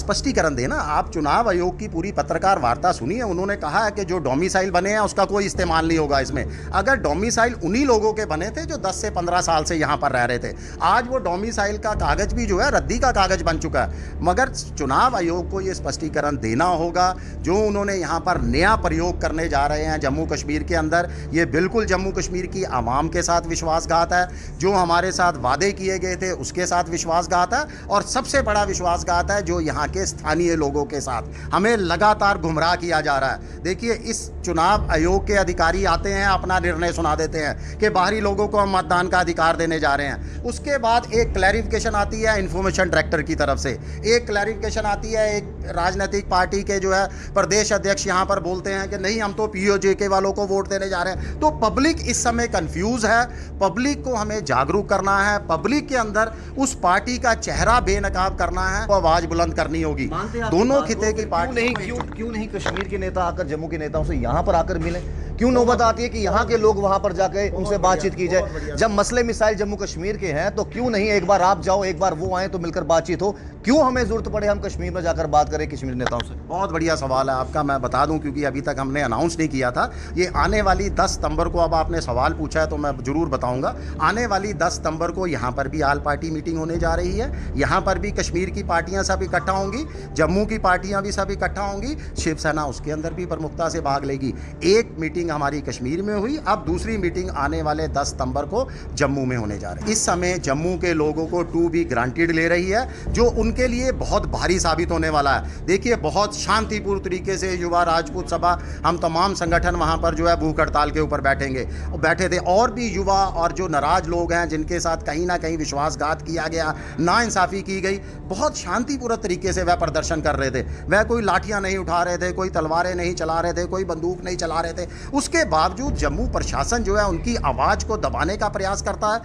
स्पष्टीकरण देना। आप चुनाव आयोग की पूरी पत्रकार वार्ता सुनिए, उन्होंने कहा है कि जो डोमिसाइल बने हैं उसका कोई इस्तेमाल नहीं होगा इसमें। अगर डोमिसाइल उन्हीं लोगों के बने थे जो 10 से 15 साल से यहाँ पर रह रहे थे, आज वो डोमिसाइल का कागज भी जो है रद्दी का कागज बन चुका है। मगर चुनाव आयोग को ये स्पष्टीकरण देना होगा, जो उन्होंने यहाँ पर नया प्रयोग करने जा रहे हैं जम्मू कश्मीर के अंदर, ये बिल्कुल जम्मू कश्मीर की आवाम के साथ विश्वासघात है। जो हमारे साथ वादे किए गए थे उसके साथ विश्वासघात है, और सबसे बड़ा विश्वासघात है जो यहाँ के स्थानीय लोगों के साथ। हमें लगातार गुमराह किया जा रहा है। देखिए, इस चुनाव आयोग के अधिकारी आते हैं, अपना निर्णय सुना देते हैं कि बाहरी लोगों को हम मतदान का अधिकार देने जा रहे हैं। उसके बाद एक क्लैरिफिकेशन आती है इन्फॉर्मेशन डायरेक्टर की तरफ से, एक क्लैरिफिकेशन आती है एक राजनीतिक पार्टी के जो है प्रदेश अध्यक्ष यहाँ पर बोलते हैं कि नहीं, हम तो पीओजेके वालों को वोट देने जा रहे हैं। तो पब्लिक इस समय कंफ्यूज है। पब्लिक को हमें जागरूक करना है, पब्लिक के अंदर उस पार्टी का चेहरा बेनकाब करना है, आवाज बुलंद करनी होगी। दोनों खिते की पार्टी क्यों नहीं कश्मीर के नेता आकर जम्मू के नेताओं से यहाँ पर आकर मिले? क्यों नौबत आती है कि यहाँ के लोग वहां पर जाकर उनसे बातचीत की जाए? जब मसले मिसाइल जम्मू कश्मीर के हैं तो क्यों नहीं एक बार आप जाओ, एक बार वो आए तो मिलकर बातचीत हो? क्यों हमें जरूरत पड़े हम कश्मीर में जाकर बात करें कश्मीर नेताओं से? बहुत बढ़िया सवाल है आपका। मैं बता दूं, क्योंकि अभी तक हमने अनाउंस नहीं किया था। ये आने वाली 10 सितंबर को, अब आपने सवाल पूछा है तो मैं जरूर बताऊंगा। आने वाली 10 सितंबर को यहाँ पर भी आल पार्टी मीटिंग होने जा रही है। यहाँ पर भी कश्मीर की पार्टियां सब इकट्ठा होंगी, जम्मू की पार्टियां भी सब इकट्ठा होंगी, शिवसेना उसके अंदर भी प्रमुखता से भाग लेगी। एक मीटिंग हमारी कश्मीर में हुई, अब दूसरी मीटिंग आने वाले 10 सितंबर को जम्मू में होने जा रही है। इस समय जम्मू के लोगों को टू बी ग्रांटेड ले रही है, जो उनके लिए बहुत भारी साबित होने वाला है। देखिए, बहुत शांतिपूर्ण तरीके से युवा राजपूत सभा, हम तमाम संगठन वहां पर जो है भूख हड़ताल के ऊपर बैठे थे, और भी युवा और जो नाराज लोग हैं जिनके साथ कहीं ना कहीं विश्वासघात किया गया, नाइंसाफी की गई, बहुत शांतिपूर्ण तरीके से वह प्रदर्शन कर रहे थे। वह कोई लाठियां नहीं उठा रहे थे, कोई तलवारें नहीं चला रहे थे, कोई बंदूक नहीं चला रहे थे। उसके बावजूद जम्मू प्रशासन जो है उनकी आवाज को दबाने का प्रयास करता है।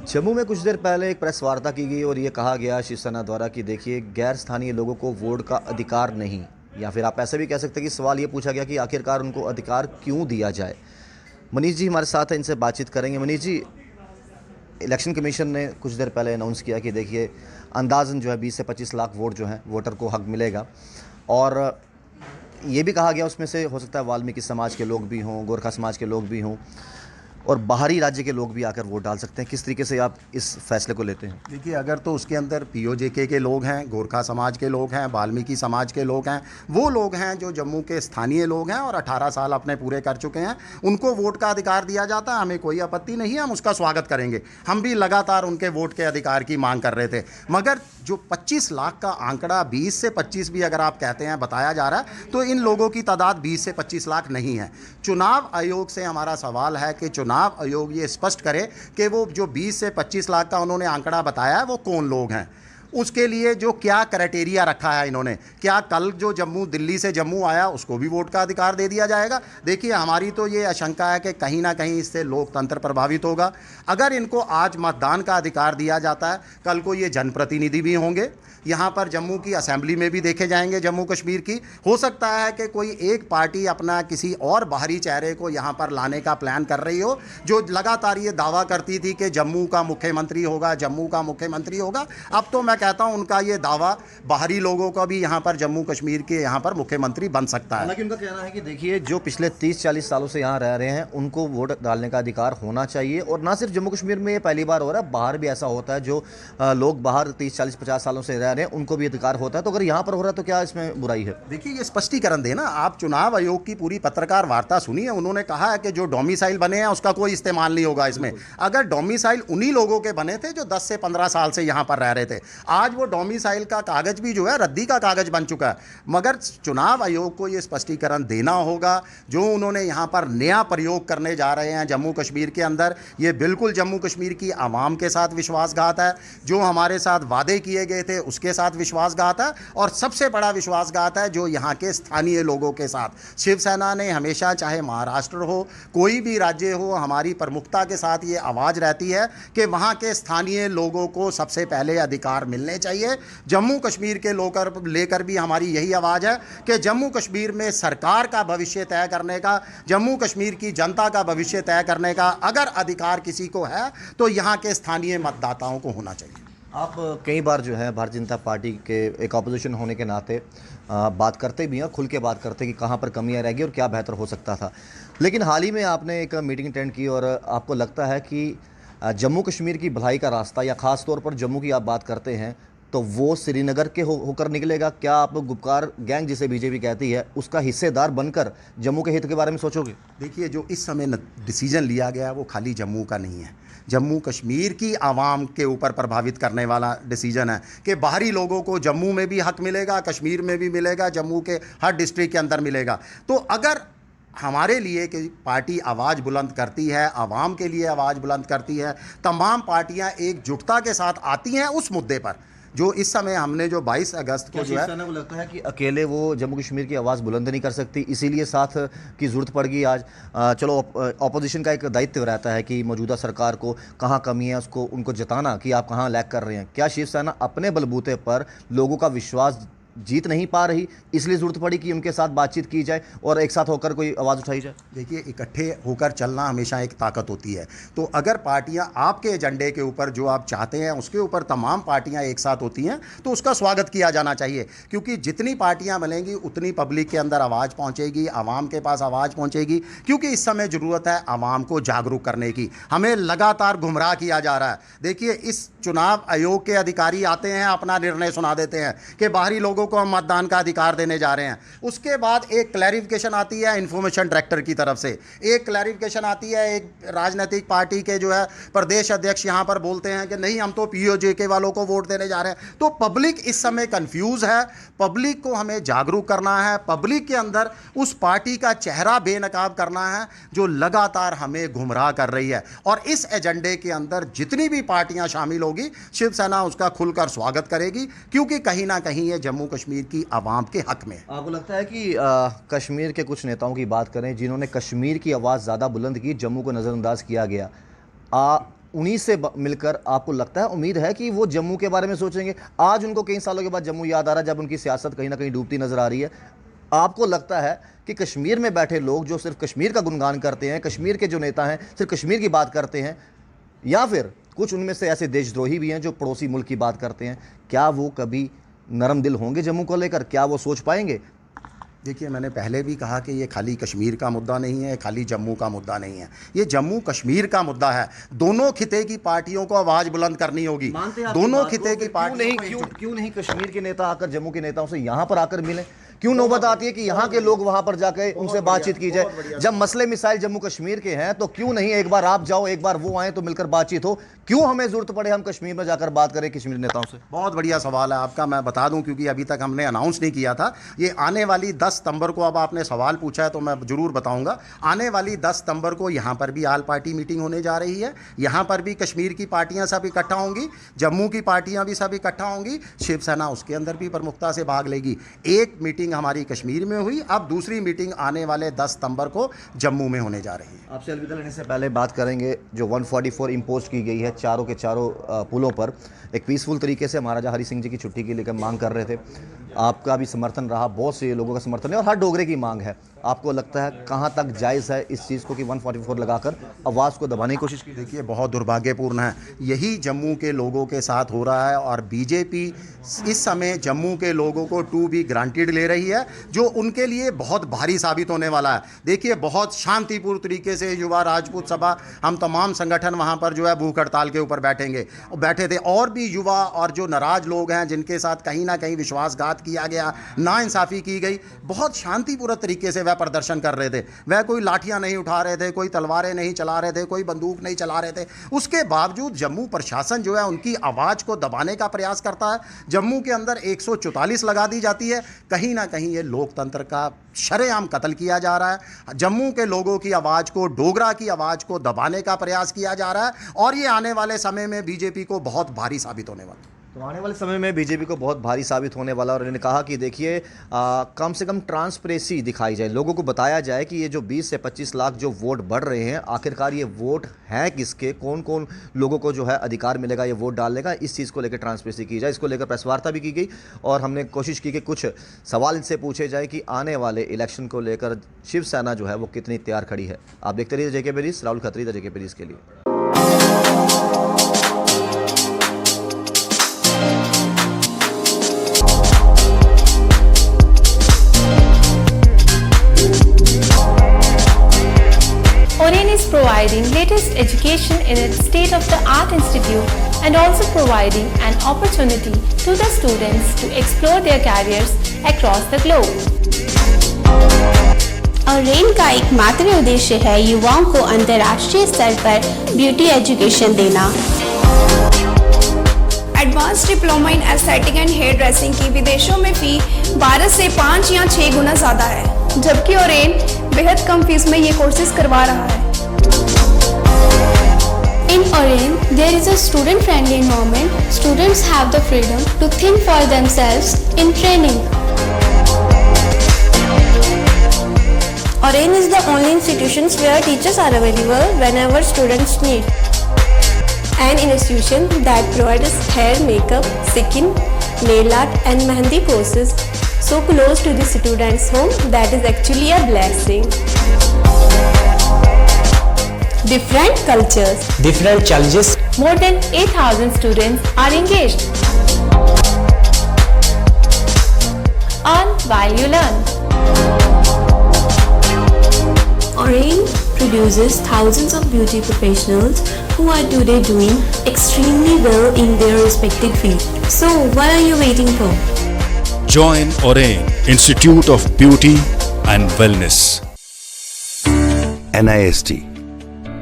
जम्मू में कुछ देर पहले एक प्रेस वार्ता की गई और ये कहा गया शिवसेना द्वारा कि देखिए, गैर स्थानीय लोगों को वोट का अधिकार नहीं, या फिर आप ऐसे भी कह सकते हैं कि सवाल ये पूछा गया कि आखिरकार उनको अधिकार क्यों दिया जाए। मनीष जी हमारे साथ हैं, इनसे बातचीत करेंगे। मनीष जी, इलेक्शन कमीशन ने कुछ देर पहले अनाउंस किया कि देखिए, अंदाज़न जो है 20 से 25 लाख वोट जो हैं वोटर को हक मिलेगा, और ये भी कहा गया उसमें से हो सकता है वाल्मीकि समाज के लोग भी हों, गोरखा समाज के लोग भी हों, और बाहरी राज्य के लोग भी आकर वोट डाल सकते हैं। किस तरीके से आप इस फैसले को लेते हैं? देखिए, अगर तो उसके अंदर पीओजेके के लोग हैं, गोरखा समाज के लोग हैं, वाल्मीकि समाज के लोग हैं, वो लोग हैं जो जम्मू के स्थानीय लोग हैं और 18 साल अपने पूरे कर चुके हैं, उनको वोट का अधिकार दिया जाता है। हमें कोई आपत्ति नहीं है, हम उसका स्वागत करेंगे। हम भी लगातार उनके वोट के अधिकार की मांग कर रहे थे। मगर जो 25 लाख का आंकड़ा 20 से 25 भी अगर आप कहते हैं बताया जा रहा है, तो इन लोगों की तादाद 20 से 25 लाख नहीं है। चुनाव आयोग से हमारा सवाल है कि चुनाव आयोग ये स्पष्ट करे कि वो जो 20 से 25 लाख का उन्होंने आंकड़ा बताया है वो कौन लोग हैं, उसके लिए जो क्या क्राइटेरिया रखा है इन्होंने। क्या कल जो दिल्ली से जम्मू आया उसको भी वोट का अधिकार दे दिया जाएगा? देखिए, हमारी तो ये आशंका है कि कहीं ना कहीं इससे लोकतंत्र प्रभावित होगा। अगर इनको आज मतदान का अधिकार दिया जाता है, कल को ये जनप्रतिनिधि भी होंगे, यहाँ पर जम्मू की असेंबली में भी देखे जाएंगे जम्मू कश्मीर की। हो सकता है कि कोई एक पार्टी अपना किसी और बाहरी चेहरे को यहाँ पर लाने का प्लान कर रही हो, जो लगातार ये दावा करती थी कि जम्मू का मुख्यमंत्री होगा, जम्मू का मुख्यमंत्री होगा। अब तो मैं कहता हूं उनका ये दावा बाहरी लोगों का भी यहाँ पर जम्मू कश्मीर के यहाँ पर मुख्यमंत्री बन सकता है। हालांकि उनका कहना है कि देखिए, जो पिछले 30-40 सालों से यहाँ रह रहे हैं उनको वोट डालने का अधिकार होना चाहिए, और ना सिर्फ जम्मू कश्मीर में ये पहली बार हो रहा है, बाहर भी ऐसा होता है। जो लोग बाहर 30-40-50 सालों से रह रहे हैं उनको भी अधिकार होता है, तो अगर यहाँ पर हो रहा है तो क्या इसमें बुराई है? देखिए, ये स्पष्टीकरण देना। आप चुनाव आयोग की पूरी पत्रकार वार्ता सुनिए, उन्होंने कहा है कि जो डोमिसाइल बने हैं उसका कोई इस्तेमाल नहीं होगा इसमें। अगर डोमिसाइल उन्हीं लोगों के बने थे जो 10 से 15 साल से यहाँ पर रह रहे थे, आज वो डोमिसाइल का कागज भी जो है रद्दी का कागज बन चुका है। मगर चुनाव आयोग को ये स्पष्टीकरण देना होगा, जो उन्होंने यहाँ पर नया प्रयोग करने जा रहे हैं जम्मू कश्मीर के अंदर, ये बिल्कुल जम्मू कश्मीर की आवाम के साथ विश्वासघात है। जो हमारे साथ वादे किए गए थे उसके साथ विश्वासघात है, और सबसे बड़ा विश्वासघात है जो यहाँ के स्थानीय लोगों के साथ। शिवसेना ने हमेशा, चाहे महाराष्ट्र हो, कोई भी राज्य हो, हमारी प्रमुखता के साथ ये आवाज़ रहती है कि वहाँ के स्थानीय लोगों को सबसे पहले अधिकार मिलने चाहिए। जम्मू कश्मीर के लोग लेकर भी हमारी यही आवाज़ है कि जम्मू कश्मीर में सरकार का भविष्य तय करने का, जम्मू कश्मीर की जनता का भविष्य तय करने का अगर अधिकार किसी को है तो यहाँ के स्थानीय मतदाताओं को होना चाहिए। आप कई बार जो है भारतीय जनता पार्टी के एक ऑपोजिशन होने के नाते बात करते भी हैं, खुल के बात करते कि कहाँ पर कमियां रहेगी और क्या बेहतर हो सकता था। लेकिन हाल ही में आपने एक मीटिंग अटेंड की और आपको लगता है कि जम्मू कश्मीर की भलाई का रास्ता या ख़ास तौर पर जम्मू की आप बात करते हैं तो वो श्रीनगर के होकर निकलेगा। क्या आप गुपकार गैंग जिसे बीजेपी कहती है उसका हिस्सेदार बनकर जम्मू के हित के बारे में सोचोगे? देखिए, जो इस समय डिसीजन लिया गया है वो खाली जम्मू का नहीं है, जम्मू कश्मीर की आवाम के ऊपर प्रभावित करने वाला डिसीजन है कि बाहरी लोगों को जम्मू में भी हक मिलेगा, कश्मीर में भी मिलेगा, जम्मू के हर डिस्ट्रिक्ट के अंदर मिलेगा। तो अगर हमारे लिए कि पार्टी आवाज़ बुलंद करती है, आवाम के लिए आवाज़ बुलंद करती है, तमाम पार्टियां एकजुटता के साथ आती हैं उस मुद्दे पर, जो इस समय हमने जो 22 अगस्त को जो है, शिवसेना को लगता है कि अकेले वो जम्मू कश्मीर की आवाज़ बुलंद नहीं कर सकती, इसीलिए साथ की ज़रूरत पड़ गई आज? चलो, ऑपोजिशन का एक दायित्व रहता है कि मौजूदा सरकार को कहाँ कमी है उसको उनको जताना कि आप कहाँ लैग कर रहे हैं। क्या शिवसेना अपने बलबूते पर लोगों का विश्वास जीत नहीं पा रही, इसलिए ज़रूरत पड़ी कि उनके साथ बातचीत की जाए और एक साथ होकर कोई आवाज़ उठाई जाए? देखिए, इकट्ठे होकर चलना हमेशा एक ताकत होती है। तो अगर पार्टियां आपके एजेंडे के ऊपर जो आप चाहते हैं उसके ऊपर तमाम पार्टियां एक साथ होती हैं तो उसका स्वागत किया जाना चाहिए, क्योंकि जितनी पार्टियां मिलेंगी उतनी पब्लिक के अंदर आवाज़ पहुंचेगी, आवाम के पास आवाज़ पहुंचेगी। क्योंकि इस समय ज़रूरत है आवाम को जागरूक करने की। हमें लगातार गुमराह किया जा रहा है। देखिए, इस चुनाव आयोग के अधिकारी आते हैं, अपना निर्णय सुना देते हैं कि बाहरी लोगों को हम मतदान का अधिकार देने जा रहे हैं। उसके बाद एक क्लैरिफिकेशन आती है इन्फॉर्मेशन डायरेक्टर की तरफ से, एक क्लैरिफिकेशन आती है एक राजनीतिक पार्टी के जो है प्रदेश अध्यक्ष यहाँ पर बोलते हैं कि नहीं, हम तो पीओजेके वालों को वोट देने जा रहे हैं। तो पब्लिक इस समय कंफ्यूज है। पब्लिक को हमें जागरूक करना है, पब्लिक के अंदर उस पार्टी का चेहरा बेनकाब करना है जो लगातार हमें गुमराह कर रही है। और इस एजेंडे के अंदर जितनी भी पार्टियां शामिल होगी, शिवसेना उसका खुलकर स्वागत करेगी, क्योंकि कहीं ना कहीं ये जम्मू कश्मीर की आवाम के हक में। आपको लगता है कि कश्मीर के कुछ नेताओं की बात करें जिन्होंने कश्मीर की आवाज़ ज़्यादा बुलंद की, जम्मू को नज़रअंदाज किया गया, उन्हीं से मिलकर आपको लगता है, उम्मीद है कि वो जम्मू के बारे में सोचेंगे? आज उनको कई सालों के बाद जम्मू याद आ रहा है जब उनकी सियासत कहीं ना कहीं डूबती नज़र आ रही है। आपको लगता है कि कश्मीर में बैठे लोग जो सिर्फ कश्मीर का गुणगान करते हैं, कश्मीर के जो नेता हैं सिर्फ कश्मीर की बात करते हैं, या फिर कुछ उनमें से ऐसे देशद्रोही भी हैं जो पड़ोसी मुल्क की बात करते हैं, क्या वो कभी नरम दिल होंगे जम्मू को लेकर? क्या वो सोच पाएंगे? देखिए, मैंने पहले भी कहा कि ये खाली कश्मीर का मुद्दा नहीं है, खाली जम्मू का मुद्दा नहीं है, ये जम्मू कश्मीर का मुद्दा है। दोनों खिते की पार्टियों को आवाज़ बुलंद करनी होगी। दोनों खिते की पार्टियों क्यों नहीं कश्मीर के नेता आकर जम्मू के नेताओं से यहाँ पर आकर मिले? क्यों नौबत आती है कि यहाँ के लोग वहाँ पर जाकर उनसे बातचीत की जाए? जब मसले मिसाइल जम्मू कश्मीर के हैं तो क्यों नहीं एक बार आप जाओ, एक बार वो आए तो मिलकर बातचीत हो? क्यों हमें जरूरत पड़े हम कश्मीर में जाकर बात करें कश्मीर नेताओं से? बहुत बढ़िया सवाल है आपका। मैं बता दूं, क्योंकि अभी तक हमने अनाउंस नहीं किया था। ये आने वाली 10 सितंबर को, अब आपने सवाल पूछा है तो मैं ज़रूर बताऊंगा। आने वाली 10 सितंबर को यहाँ पर भी आल पार्टी मीटिंग होने जा रही है। यहाँ पर भी कश्मीर की पार्टियाँ सब इकट्ठा होंगी, जम्मू की पार्टियाँ भी सब इकट्ठा होंगी, शिवसेना उसके अंदर भी प्रमुखता से भाग लेगी। एक मीटिंग हमारी कश्मीर में हुई, अब दूसरी मीटिंग आने वाले 10 सितंबर को जम्मू में होने जा रही है। आपसे अलविदा लेने से पहले बात करेंगे जो 144 इम्पोज की गई है चारों के चारों पुलों पर। एक पीसफुल तरीके से महाराजा हरि सिंह जी की छुट्टी के लेकर मांग कर रहे थे, आपका भी समर्थन रहा, बहुत से लोगों का समर्थन है और हर डोगरे की मांग है। आपको लगता है कहाँ तक जायज़ है इस चीज़ को कि 144 लगाकर आवाज़ को दबाने की कोशिश की? देखिए, बहुत दुर्भाग्यपूर्ण है। यही जम्मू के लोगों के साथ हो रहा है और बीजेपी इस समय जम्मू के लोगों को टू बी ग्रांटेड ले रही है, जो उनके लिए बहुत भारी साबित होने वाला है। देखिए, बहुत शांतिपूर्ण तरीके से युवा राजपूत सभा, हम तमाम संगठन वहाँ पर जो है भूख हड़ताल के ऊपर बैठे थे, और भी युवा और जो नाराज लोग हैं जिनके साथ कहीं ना कहीं विश्वासघात किया गया, नाइंसाफ़ी की गई, बहुत शांतिपूर्ण तरीके से वह प्रदर्शन कर रहे थे। वह कोई लाठियां नहीं उठा रहे थे, कोई तलवारें नहीं चला रहे थे, कोई बंदूक नहीं चला रहे थे। उसके बावजूद जम्मू प्रशासन जो है उनकी आवाज़ को दबाने का प्रयास करता है। जम्मू के अंदर 144 लगा दी जाती है। कहीं ना कहीं ये लोकतंत्र का शरेआम कत्ल किया जा रहा है। जम्मू के लोगों की आवाज़ को, डोगरा की आवाज़ को दबाने का प्रयास किया जा रहा है और ये आने वाले समय में बीजेपी को बहुत भारी साबित होने वाला है। तो आने वाले समय में बीजेपी को बहुत भारी साबित होने वाला। और इन्होंने कहा कि देखिए, कम से कम ट्रांसपेरेंसी दिखाई जाए, लोगों को बताया जाए कि ये जो 20 से 25 लाख जो वोट बढ़ रहे हैं, आखिरकार ये वोट हैं किसके, कौन कौन लोगों को जो है अधिकार मिलेगा ये वोट डालने का, इस चीज़ को लेकर ट्रांसपेरेंसी की जाए। इसको लेकर प्रेस वार्ता भी की गई और हमने कोशिश की कि कुछ सवाल इनसे पूछे जाए कि आने वाले इलेक्शन को लेकर शिवसेना जो है वो कितनी तैयार खड़ी है। आप देखते रहिए JK Paris, Rahul Khatri, JK Paris के लिए। providing latest education in its state-of-the-art institute and also providing an opportunity to the students to explore their careers across the globe. और रेन का एकमात्र उद्देश्य है युवाओं को अंतर्राष्ट्रीय स्तर पर ब्यूटी एजुकेशन देना। Advance diploma in aesthetic and hair dressing की विदेशों में फी 12 से 5 या 6 गुना ज़्यादा है, जबकि ओरेन बेहद कम फीस में ये कोर्सेज करवा रहा है। In Oren, there is a student-friendly environment. Students have the freedom to think for themselves in training. Oren is the only institution where teachers are available whenever students need. An institution that provides hair, makeup, skin, nail art and mehendi courses so close to the students' home that is actually a blessing. Different cultures, different challenges. More than 8,000 students are engaged. Earn while you learn. Oren produces thousands of beauty professionals who are today doing extremely well in their respective field. So what are you waiting for? Join Oren Institute of Beauty and Wellness. NIST,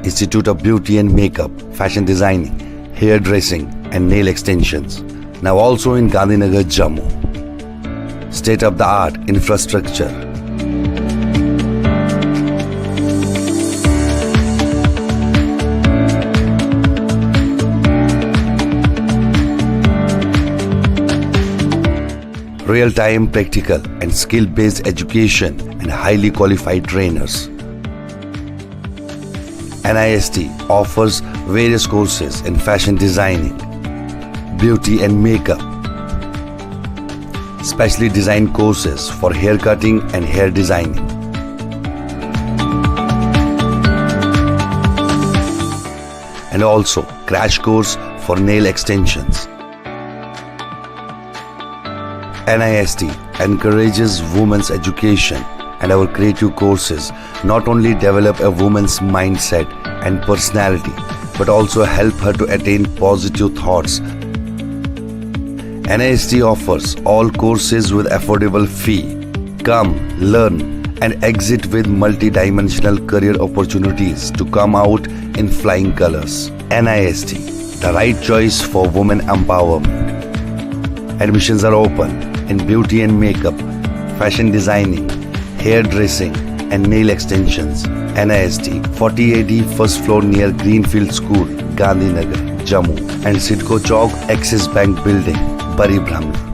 Institute of Beauty and Makeup, Fashion Designing, Hair Dressing and Nail Extensions. Now also in Gandhinagar, Jammu. State-of-the-art infrastructure. Real-time practical and skill-based education and highly qualified trainers. NIST offers various courses in fashion designing, beauty and makeup, specially designed courses for hair cutting and hair designing. And also crash course for nail extensions. NIST encourages women's education, and our creative courses not only develop a woman's mindset and personality but also help her to attain positive thoughts. NIST offers all courses with affordable fee. Come, learn and exit with multi-dimensional career opportunities to come out in flying colors. NIST, the right choice for women empowerment. Admissions are open in beauty and makeup, fashion designing, hair dressing and nail extensions. NIST 40AD first floor near Greenfield School, Gandhinagar, Jammu and Sidco Chowk, Axis Bank Building, Bari Brahmana.